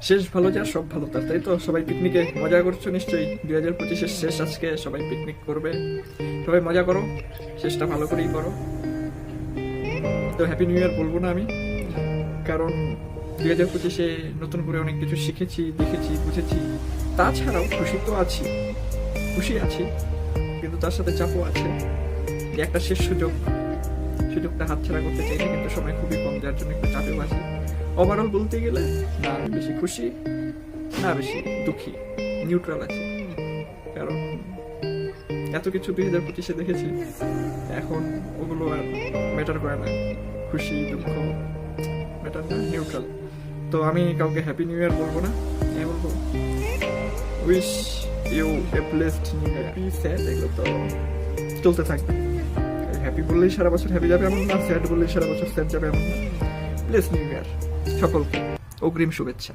শেষ ভালো যা সব ভালো তার, তাই তো? সবাই পিকনিকে মজা করছো নিশ্চয়ই। 2025-এর শেষ আজকে, সবাই পিকনিক করবে, সবাই মজা করো, শেষটা ভালো করেই করো। তো হ্যাপি নিউ ইয়ার বলবো না আমি, কারণ 2025-এ নতুন করে অনেক কিছু শিখেছি, দেখেছি, বুঝেছি। তাছাড়াও খুশি তো আছি, খুশি আছি, কিন্তু তার সাথে চাপও আছে। যে একটা শেষ সুযোগটা হাতছাড়া করতে চাই না, কিন্তু সময় খুবই কম, যার জন্য একটু চাপেও আছি। ওভারঅল বলতে গেলে না আমি বেশি খুশি, না বেশি দুঃখী, নিউট্রাল আছি। কারণ এত কিছু 2025-এ দেখেছি, এখন ওগুলো আর ম্যাটার করে না। খুশি দুঃখ ম্যাটার না, নিউট্রাল। তো আমি কাউকে হ্যাপি নিউ ইয়ার বলবো না, আমি বলবো wish you a blessed new year. Happy sad এগুলো তো চলতে থাকবে। হ্যাপি বললেই সারা বছর হ্যাপি যাবে এমন না, স্যাড বললেই সারা বছর স্যাড যাবে এমন না। ব্লেসড নিউ ইয়ার সকলকে, অগ্রিম শুভেচ্ছা।